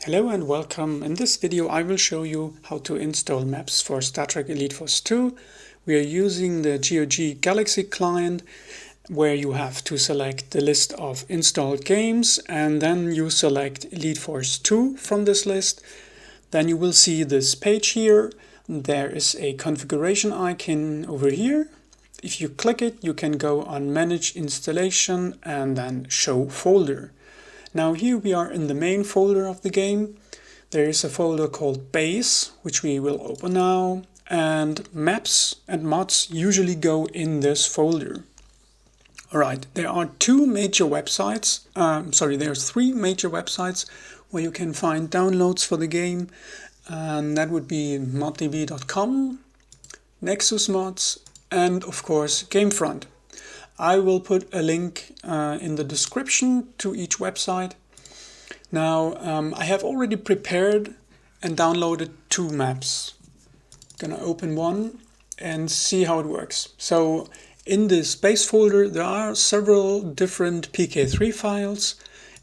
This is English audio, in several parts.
Hello and welcome. In this video I will show you how to install maps for Star Trek Elite Force 2. We are using the GOG Galaxy client where you have to select the list of installed games and then you select Elite Force 2 from this list. Then you will see this page here. There is a configuration icon over here. If you click it, you can go on Manage Installation and then Show Folder. Now here we are in the main folder of the game. There is a folder called Base, which we will open now, and maps and mods usually go in this folder. Alright, there are three major websites where you can find downloads for the game, and that would be moddb.com, Nexus Mods, and of course Gamefront. I will put a link in the description to each website. Now, I have already prepared and downloaded two maps. Gonna open one and see how it works. So in this base folder, there are several different PK3 files.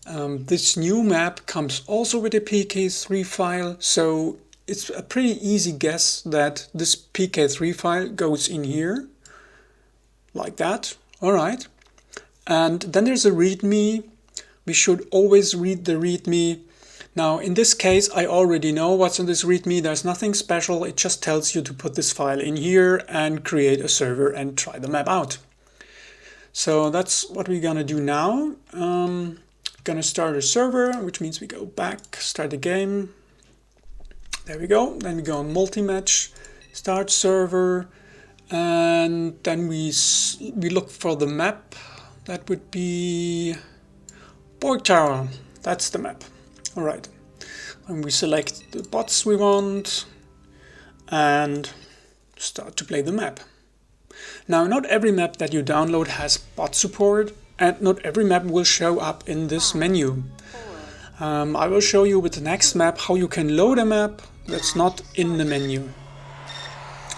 This new map comes also with a PK3 file, so it's a pretty easy guess that this PK3 file goes in here, like that. Alright, and then there's a README. We should always read the README. Now in this case I already know what's in this README. There's nothing special, it just tells you to put this file in here and create a server and try the map out. So that's what we're gonna do now. Gonna start a server, which means we go back, start the game. There we go, then we go on multi-match, start server. And then we look for the map. That would be Borg Tower. That's the map. All right. And we select the bots we want and start to play the map. Now, not every map that you download has bot support, and not every map will show up in this menu. I will show you with the next map how you can load a map that's not in the menu.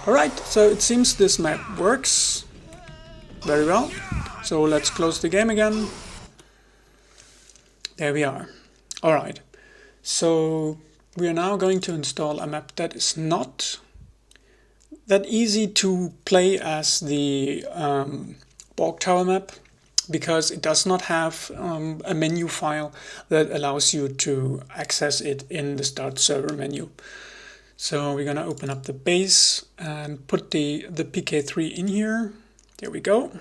Alright, so it seems this map works very well. So let's close the game again. There we are. Alright, so we are now going to install a map that is not that easy to play as the Borg Tower map, because it does not have a menu file that allows you to access it in the Start Server menu. So we're gonna open up the base and put the PK3 in here. There we go.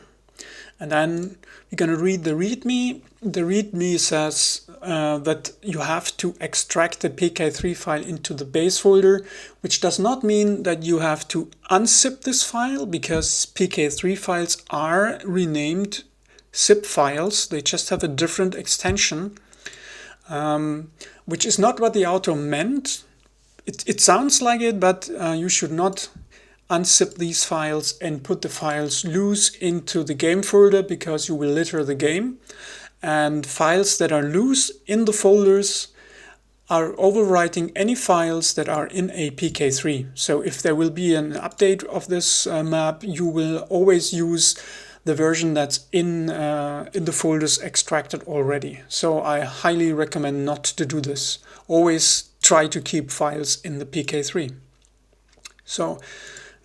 And then we're gonna read the README. The README says that you have to extract the PK3 file into the base folder, which does not mean that you have to unzip this file, because PK3 files are renamed zip files. They just have a different extension, which is not what the author meant. It sounds like it, but you should not unzip these files and put the files loose into the game folder, because you will litter the game. And files that are loose in the folders are overwriting any files that are in a PK3. So if there will be an update of this map, you will always use the version that's in the folders extracted already. So I highly recommend not to do this. Always try to keep files in the PK3. So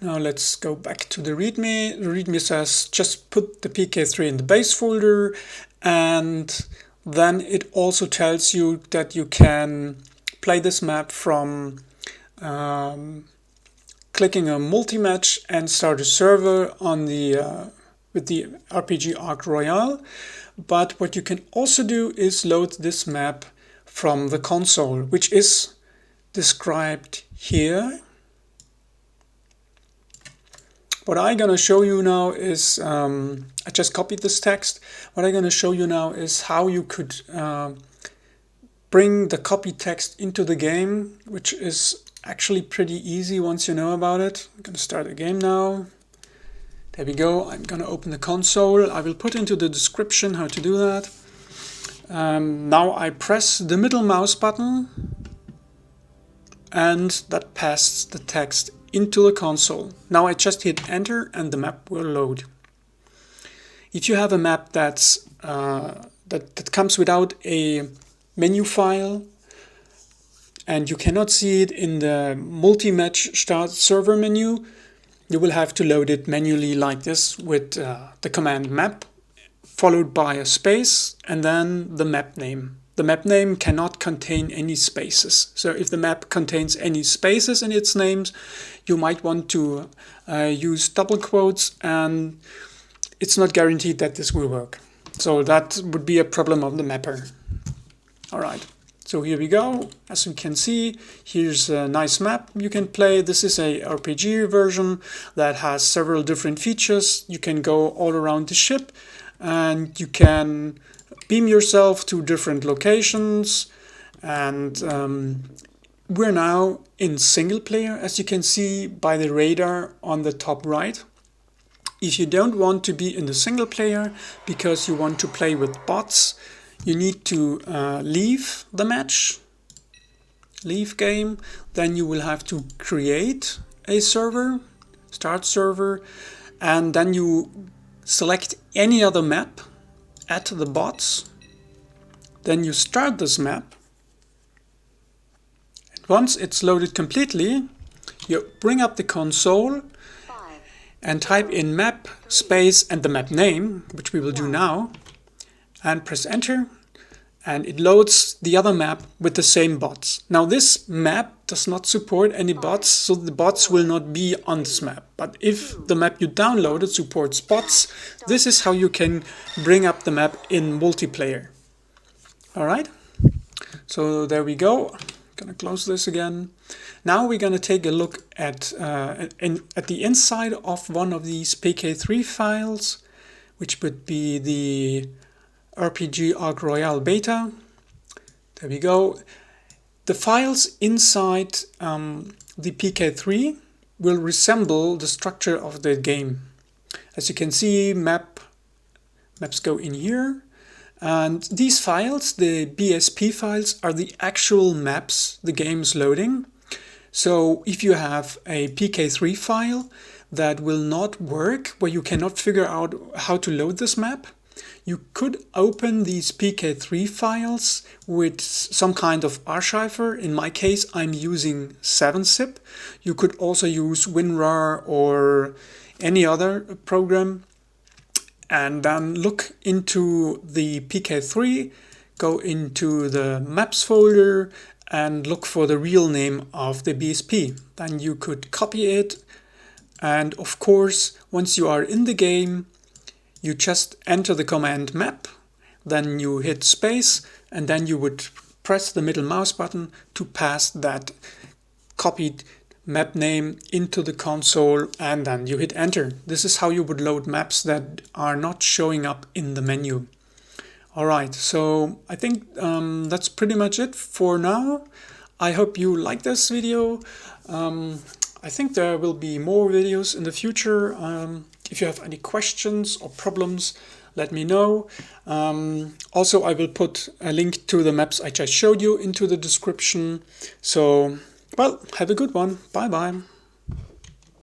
now let's go back to the README. The README says just put the PK3 in the base folder, and then it also tells you that you can play this map from clicking a multi-match and start a server on the with the RPG Arc Royale. But what you can also do is load this map from the console, which is described here. What I'm gonna show you now is, I just copied this text. What I'm gonna show you now is how you could bring the copied text into the game, which is actually pretty easy once you know about it. I'm gonna start the game now. There we go. I'm gonna open the console. I will put into the description how to do that. Now I press the middle mouse button, and that pastes the text into the console. Now I just hit enter and the map will load. If you have a map that's that comes without a menu file, and you cannot see it in the multi-match start server menu, you will have to load it manually like this with the command map followed by a space and then the map name. The map name cannot contain any spaces. So if the map contains any spaces in its names, you might want to use double quotes, and it's not guaranteed that this will work. So that would be a problem of the mapper. All right. So here we go. As you can see, here's a nice map you can play. This is a RPG version that has several different features. You can go all around the ship and you can beam yourself to different locations. And we're now in single player, as you can see by the radar on the top right. If you don't want to be in the single player because you want to play with bots, you need to leave the match, leave game. Then you will have to create a server, start server, and then you select any other map, add the bots. Then you start this map. And once it's loaded completely, you bring up the console and type in map, space, and the map name, which we will do now, and press enter, and it loads the other map with the same bots. Now this map does not support any bots, so the bots will not be on this map. But if the map you downloaded supports bots, this is how you can bring up the map in multiplayer. All right, so there we go. I'm gonna close this again. Now we're gonna take a look at the inside of one of these PK3 files, which would be the RPG Arc Royale beta. There we go. The files inside the PK3 will resemble the structure of the game. As you can see, maps go in here. And these files, the BSP files, are the actual maps the game is loading. So if you have a PK3 file that will not work, where you cannot figure out how to load this map, you could open these PK3 files with some kind of archiver. In my case, I'm using 7-zip. You could also use WinRAR or any other program. And then look into the PK3, go into the maps folder and look for the real name of the BSP. Then you could copy it. And of course, once you are in the game, you just enter the command map, then you hit space, and then you would press the middle mouse button to pass that copied map name into the console, and then you hit enter. This is how you would load maps that are not showing up in the menu. All right, so I think that's pretty much it for now. I hope you like this video. I think there will be more videos in the future. If you have any questions or problems, let me know. Also, I will put a link to the maps I just showed you into the description. So, well, have a good one. Bye bye.